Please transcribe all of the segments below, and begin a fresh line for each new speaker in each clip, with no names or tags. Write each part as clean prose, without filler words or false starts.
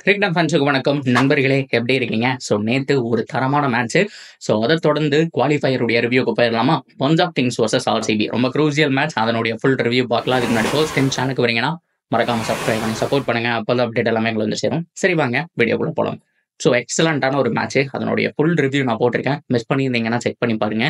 Cricket ஃபேன்ஸுக்கு வணக்கம் நண்பர்களே, எப்படி இருக்கீங்க? ஸோ நேத்து ஒரு தரமான மேட்ச்சு. ஸோ அத தொடர்ந்து குவாலிஃபயருடைய ரிவ்யூக்கு போயிரலாமா? பஞ்சாப் கிங்ஸ் வர்சஸ் ஆர்சிபி ரொம்ப க்ரூசியல் மேட்ச். அதனுடைய ஃபுல் ரிவ்யூ பார்க்கலாம். அதுக்கு முன்னாடி ஃபர்ஸ்ட் டைம் சேனலுக்கு வரீங்கன்னா மறக்காம சப்ஸ்கிரைப் பண்ணி சப்போர்ட் பண்ணுங்க. அப்பதான் அப்டேட் எல்லாமே உங்களுக்கு வந்து சேரும். சரி வாங்க வீடியோக்குள்ள போலாம். ஸோ எக்ஸலண்டான ஒரு மேட்ச்சு. அதனுடைய ஃபுல் ரிவ்யூ நான் போட்டிருக்கேன். மிஸ் பண்ணியிருந்தீங்கன்னா செக் பண்ணி பாருங்க.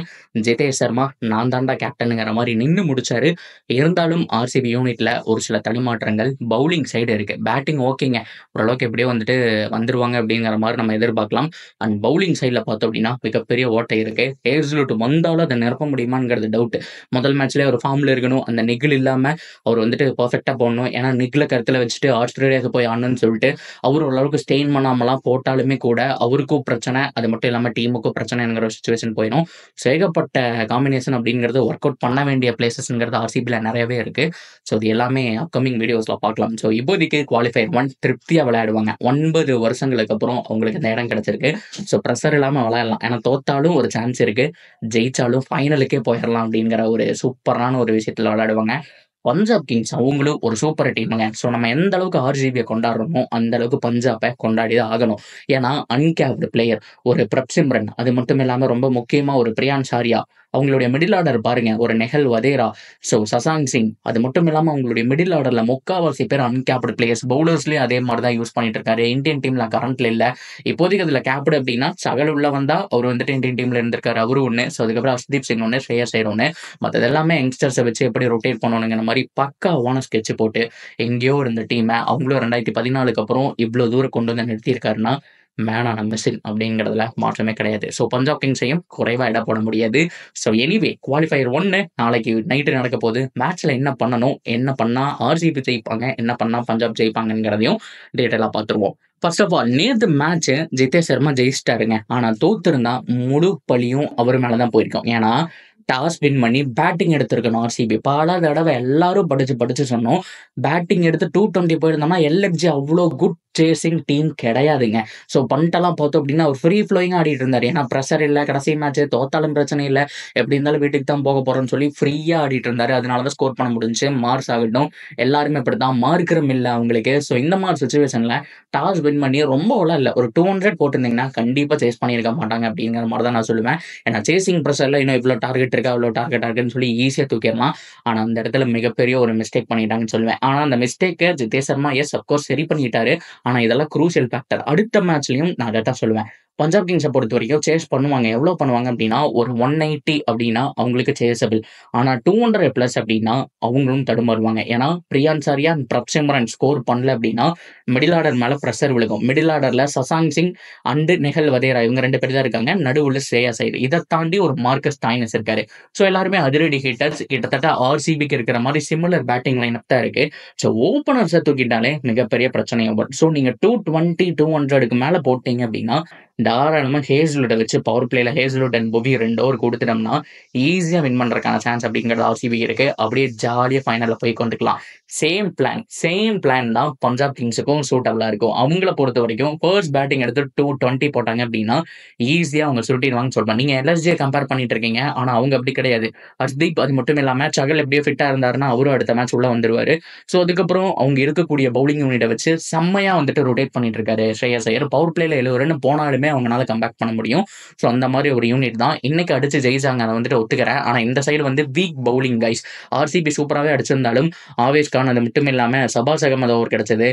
ஜிதேஷ் சர்மா நான் தான்டா கேப்டனுங்கிற மாரி நின்னு முடிச்சாரு. இருந்தாலும் ஆர்சிபி யூனிட்ல ஒரு சில தடுமாற்றங்கள் பவுலிங் சைடு இருக்கு. பேட்டிங் ஓகேங்க. ஓரளவுக்கு எப்படியோ வந்துட்டு வந்துருவாங்க அப்படிங்கிற மாரி நம்ம எதிர்பார்க்கலாம். அண்ட் பவுலிங் சைட்ல பார்த்தோம் அப்படின்னா, மிகப்பெரிய ஓட்டை இருக்கு. ஹேஸ்லூட் வந்தாலும் அத நிரப்ப முடியுமாங்கிறது டவுட். முதல் மேட்ச்லயே ஒரு ஃபார்ம்ல இருக்கணும். அந்த நிகில் இல்லாம அவர் வந்துட்டு பெர்ஃபெக்ட்டா போடணும். ஏன்னா நிகில கருத்துல வச்சுட்டு ஆஸ்திரேலியாவுக்கு போய் ஆடணும்னு சொல்லிட்டு, அவரு ஓரளவுக்கு ஸ்டெயின் பண்ணாமலாம் போட்டாலுமே கூட அவருக்கும் பிரச்சனை. அது மட்டும் இல்லாம டீமுக்கும் பிரச்சனைங்கிற ஒரு சிச்சுவேஷன் போயிரும். ஸோ ஏகப்பட்ட காம்பினேஷன் அப்படிங்கிறது ஒர்க் அவுட் பண்ண வேண்டிய பிளேஸஸ்ங்கிறது ஆர்சிபில நெறையவே இருக்கு. ஸோ இது எல்லாமே அப்கமிங் வீடியோஸ்ல பார்க்கலாம். ஸோ இப்போதைக்கு குவாலிஃபயர் 1 திருப்தியா விளையாடுவாங்க. 9 வருஷங்களுக்கு அப்புறம் அவங்களுக்கு இந்த இடம் கிடைச்சிருக்கு. ஸோ பிரஷர் இல்லாம விளையாடலாம். ஏன்னா தோத்தாலும் ஒரு சான்ஸ் இருக்கு. ஜெயிச்சாலும் ஃபைனலுக்கே போயிரலாம் அப்படிங்கிற ஒரு சூப்பரான ஒரு விஷயத்துல விளையாடுவாங்க. பஞ்சாப் கிங்ஸ் அவங்களும் ஒரு சூப்பர் டீமுங்க. ஸோ நம்ம எந்த அளவுக்கு ஆர்சிபிய கொண்டாடுறோமோ, அந்த அளவுக்கு பஞ்சாப்ப கொண்டாடி தான் ஆகணும். ஏன்னா அன்கேப்டு பிளேயர் ஒரு பிரப்சிம்ரன், அது மட்டும் இல்லாம ரொம்ப முக்கியமா ஒரு பிரியான் ஷாரியா, அவங்களுடைய மிடில் ஆர்டர் பாருங்க. ஒரு நெஹல் வதேரா, ஸோ சசாங் சிங், அது மட்டும் இல்லாம அவங்களுடைய மிடில் ஆர்டர்ல முக்காவாசி பேர் அன்கேப்டு பிளேயர்ஸ். பவுலர்ஸ்லயும் அதே மாரி தான் யூஸ் பண்ணிட்டு இருக்காரு. இந்தியன் டீம்ல கரண்ட்ல இல்ல. இப்போதைக்கு அதுல கேப்டு அப்படின்னா சகல் உள்ள வந்தா அவர் வந்துட்டு இந்தியன் டீம்ல இருந்திருக்காரு. அவரு ஒண்ணு. ஸோ அதுக்கப்புறம் ஹர்ஷ்தீப் சிங் ஒண்ணு, ஸ்ரேயஸ் ஐயர் ஒண்ணு. மத்தது எல்லாமே யங்ஸ்டர்ஸ வச்சு எப்படி ரொட்டேட் பண்ணணுங்கிற மாரி பக்காவான ஸ்கெட்ச் போட்டு எங்கேயோ இருந்த டீம அவங்களும் 2014க்கு அப்புறம் இவ்ளோ தூரம் கொண்டு வந்து நிறுத்தியிருக்காருன்னா, மேன் ஆன் அ மிஷன் அப்படிங்கிறதுல மாற்றமே கிடையாது. ஸோ பஞ்சாப் கிங்ஸையும் குறைவா எடை போட முடியாது. ஸோ எனிவே குவாலிஃபயர் 1 நாளைக்கு நைட்டு நடக்க போகுது. மேட்ச்ல என்ன பண்ணணும்? என்ன பண்ணா ஆர்சிபி ஜெயிப்பாங்க? என்ன பண்ணா பஞ்சாப் ஜெயிப்பாங்கங்கிறதையும் டீட்டெயிலா பார்த்துருவோம். ஃபர்ஸ்ட் ஆஃப் ஆல் நேத்து மேட்ச் ஜிதேஷ் சர்மா ஜெயிச்சிட்டாருங்க. ஆனா தோத்திருந்தா முழு பழியும் அவர் மேல தான் போயிருக்கும். ஏன்னா டாஸ் வின் பண்ணி பேட்டிங் எடுத்திருக்கணும் ஆர்சிபி. பல தடவை எல்லாரும் படிச்சு படிச்சு சொன்னோம். பேட்டிங் எடுத்து 220 போயிருந்தோம்னா எல்எஃப்ஜி அவ்ளோ குட் சேசிங் டீம் கிடையாதுங்க. ஸோ பண்ட்டெல்லாம் பார்த்தோம் அப்படின்னா அவர் ஃப்ரீ ஃப்ளோயிங்கா ஆடிட்டு இருந்தாரு. ஏன்னா பிரஷர் இல்ல. கடைசி மேட்ச் தோத்தாலும் பிரச்சனை இல்ல. எப்படி இருந்தாலும் வீட்டுக்கு தான் போக போறோம்னு சொல்லி ஃப்ரீயா ஆடிட்டு இருந்தாரு. அதனால தான் ஸ்கோர் பண்ண முடிஞ்சுச்சு. மார்ஸ் ஆகட்டும் எல்லாருமே இப்படித்தான். மார்க்கரும் இல்ல அவங்களுக்கு. ஸோ இந்த மாரி சிச்சுவேஷன்ல டாஸ் வின் பண்ணி ரொம்பலாம் இல்ல. ஒரு 200 போட்டிருந்தீங்கன்னா கண்டிப்பா சேஸ் பண்ணியிருக்க மாட்டாங்க அப்படிங்கிற மாரி தான் நான் சொல்லுவேன். ஏன்னா சேசிங் பிரஷர்ல இன்னும் இவ்ளோ டார்கெட் இருக்கா, அவ்ளோ டார்கெட்டா இருக்குன்னு சொல்லி ஈஸியா தூக்கிரலாம். ஆனா அந்த இடத்துல மிகப்பெரிய ஒரு மிஸ்டேக் பண்ணிட்டாங்கன்னு சொல்லுவேன். ஆனா அந்த மிஸ்டேக்க ஜிதேஷ் சர்மா அஃப்கோர்ஸ் சரி பண்ணிட்டாரு. ஆனா இதெல்லாம் க்ரூஷியல் ஃபேக்டர். அடுத்த மேட்ச்லயும் நான் அதத்தான் சொல்லுவேன். பஞ்சாப் கிங்ஸ பொறுத்தவரைக்கும் சேஸ் பண்ணுவாங்க. எவ்ளோ பண்ணுவாங்க அப்டின்னா, ஒரு 180 அப்டின்னா அவங்களுக்கு சேஸபிள். ஆனா 200 பிளஸ் அப்டின்னா அவங்களும் தடுமாறுவாங்க. ஏன்னா பிரியான் சாரியா, பிரப்சிம்ரன் ஸ்கோர் பண்ணல அப்டின்னா மிடில் ஆர்டர் மேல பிரஷர் விழுகும். மிடில் ஆர்டர்ல சசாங் சிங் அண்ட் நெஹல் வதேரா இவங்க 2 பேர் தான் இருக்காங்க. நடுவுல ஸ்ரேயாஸ் ஐயர். இத தாண்டி ஒரு மார்கஸ் ஸ்டாய்னிஸ் இருக்காரு. ஸோ எல்லாருமே அதிரடி ஹிட்டர்ஸ். கிட்டத்தட்ட ஆர்சிபிக்கு இருக்கிற மாரி சிமிலர் பேட்டிங் லைனப் தான் இருக்கு. ஸோ ஓப்பனர்ஸ தூக்கிட்டாலே மிகப்பெரிய பிரச்சனையாகும். ஸோ நீங்க 220, 200க்கு மேல போட்டீங்க அப்டின்னா, தாராளமா ஹேஸ்லூட்ட வச்சு பவர் பிளேல ஹேஸ்லூட் அண்ட் புவி 2 ஓவர் குடுத்துட்டோம்னா, ஈஸியா வின் பண்றதுக்கான சான்ஸ் அப்படிங்கிறது ஆர்சிபிக்கு இருக்கு. அப்படியே ஜாலியா ஃபைனல்ல போய் கொண்டுக்கலாம். சேம் பிளான் தான் பஞ்சாப் கிங்ஸுக்கும் சூட்டபிளா இருக்கும். அவங்கள பொறுத்தவரைக்கும் ஃபர்ஸ்ட் பேட்டிங் எடுத்து 220 போட்டாங்க அப்டின்னா, ஈஸியா அவங்க சுருட்டிருவாங்கன்னு சொல்றேன். நீங்க எல்எஸ்ஜிய கம்பேர் பண்ணிட்டு இருக்கீங்க. ஆனா அவங்க அப்படி கிடையாது. ஹர்ஷ்தீப் அது மட்டும் இல்லாம சகல் எப்படியோ ஃபிட்டா இருந்தாருன்னா, அவரும் அடுத்த மேட்ச் உள்ள வந்துருவாரு. ஸோ அதுக்கப்புறம் அவங்க இருக்கக்கூடிய பவுலிங் யூனிட்ட வச்சு செம்மையா வந்துட்டு ரொட்டேட் பண்ணிட்டு இருக்காரு ஸ்ரேயஸ் ஐயர். பவர் பிளேல 70 ரன் போனாலுமே அவங்கனால கம்பேக் பண்ண முடியும். ஸோ அந்த மாரி ஒரு யூனிட் தான். இன்னைக்கு அடிச்சு ஜெயிச்சாங்க. அத வந்துட்டு ஒத்துக்கிறேன். ஆனா இந்த சைடு வந்து வீக் பவுலிங் கைஸ். ஆர்சிபி சூப்பராவே அடிச்சிருந்தாலும், ஆவேஸ் கான் அது மட்டும் இல்லாம சபாஸ் அகமது ஓவர் கிடைச்சது.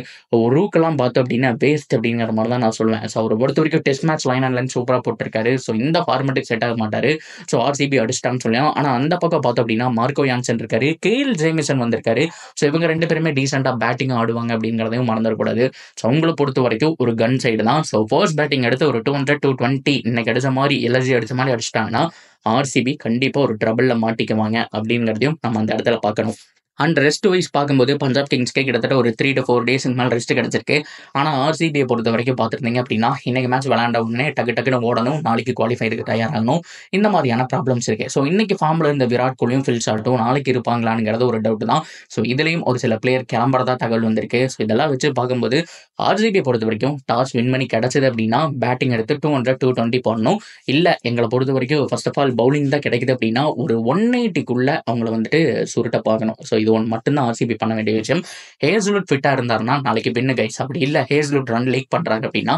ரூக்லாம் பார்த்தோம் அப்படின்னா வேஸ்ட் அப்படிங்கிற மாரி தான் நான் சொல்லுவேன். ஸோ அவர பொறுத்தவரைக்கும் test match line and line சூப்பரா போட்டிருக்காரு. ஸோ இந்த ஃபார்மேட்டுக்கு செட் ஆக மாட்டாரு. ஸோ ஆர்சிபி அடிச்சிட்டான்னு சொல்லலாம். ஆனா அந்த பக்கம் பார்த்தோம் அப்படின்னா மார்க்கோ யான்சன் இருக்காரு. கேல் ஜேமிசன் வந்திருக்காரு. ஸோ இவங்க 2 பேருமே டீசென்ட்டா பேட்டிங் ஆடுவாங்க அப்படிங்கிறதையும் மறந்துடக்கூடாது. ஸோ அவங்கள பொறுத்தவரைக்கும் ஒரு கன் சைடு தான். ஸோ ஃபர்ஸ்ட் பேட்டிங் எடுத்து ஒரு 200, 220 இன்னைக்கு அடிச்ச மாரி எல்எஸ்ஜி அடிச்ச மாரி அடிச்சுட்டாங்கன்னா, ஆர்சிபி கண்டிப்பா ஒரு ட்ரபிள்ல மாட்டிக்குவாங்க அப்படிங்கிறதையும் நம்ம அந்த இடத்துல பார்க்கணும். அண்ட் ரெஸ்ட் வைஸ் பார்க்கும்போது பஞ்சாப் கிங்ஸ்க்கே கிட்டத்தட்ட ஒரு 3 to 4 டேஸ்க்கு மேல ரெஸ்ட் கிடைச்சிருக்கு. ஆனா ஆர்சிபியை பொறுத்தவரைக்கும் பார்த்துருந்தீங்க அப்படின்னா, இன்னைக்கு மேட்ச் விளையாண்ட உடனே டக்குன்னு ஓடணும். நாளைக்கு குவாலிஃபயருக்கு தயாராகணும். இந்த மாதிரியான ப்ராப்ளம்ஸ் இருக்கு. ஸோ இன்னைக்கு ஃபார்ம்ல இருந்த விராட் கோலியும், ஃபில் சால்ட்டும் நாளைக்கு இருப்பாங்களாங்கிறது ஒரு டவுட் தான். ஸோ இதுலயும் ஒரு சில பிளேயர் கிளம்புறதா தகவல் வந்திருக்கு. ஸோ இதெல்லாம் வச்சு பார்க்கும்போது ஆர்சிபியை பொறுத்தவரைக்கும் டாஸ் வின் பண்ணி கிடைச்சது அப்படின்னா, பேட்டிங் எடுத்து 200, 220 போடணும். இல்ல எங்கள பொறுத்தவரைக்கும் ஃபர்ஸ்ட் ஆஃப் ஆல் பவுலிங் தான் கிடைக்குது அப்படின்னா, ஒரு 180க்குள்ள அவங்கள வந்துட்டு சுருட்ட பார்க்கணும். ஸோ இது இது ஒன்று மட்டும்தான் ஆர்சிபி பண்ண வேண்டிய விஷயம். ஹேஸ்லுட் ஃபிட்டா இருந்தாருன்னா நாளைக்கு வின்னு கைஸ். அப்படி இல்லை ஹேஸ்லுட் ரன் லீக் பண்றாங்க அப்படின்னா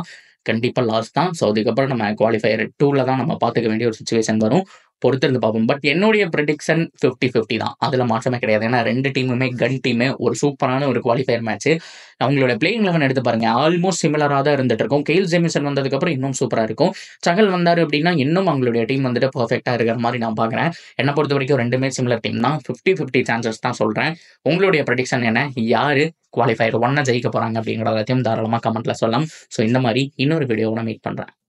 கண்டிப்பா லாஸ் தான். ஸோ அதுக்கப்புறம் நம்ம குவாலிஃபயர் 2ல தான் நம்ம பார்த்துக்க வேண்டிய ஒரு சுச்சுவேஷன் வரும். பொறுத்திருந்து பார்ப்போம். பட் என்னுடைய ப்ரெடிக்ஷன் 50-50 தான். அதில் மாற்றமே கிடையாது. ஏன்னா 2 டீமுமே கன் டீமு. ஒரு சூப்பரான ஒரு குவாலிஃபயர் மேட்ச். அவங்களோட பிளேயிங் 11 எடுத்து பாருங்க. ஆல்மோஸ்ட் சிமிலராக தான் இருந்துட்டு இருக்கும். கெயில் ஜெமிசன் வந்ததுக்கப்புறம் இன்னும் சூப்பராக இருக்கும். சகல் வந்தார் அப்படின்னா இன்னும் அவங்களுடைய டீம் வந்துட்டு பர்ஃபெக்டாக இருக்கிற மாதிரி நான் பார்க்குறேன். என்னை பொறுத்த வரைக்கும் ரெண்டுமே சிமிலர் டீம் தான். 50-50 சான்சஸ் தான் சொல்கிறேன். உங்களுடைய ப்ரெடிக்ஷன் என்ன? யார் குவாலிஃபயர் 1 ஜெயிக்க போகிறாங்க அப்படிங்கிறதையும் தாராளமாக கமெண்ட்டில் சொல்லலாம். ஸோ இந்த மாதிரி இன்னொரு வீடியோவை நான் மீட் பண்ணுறேன்.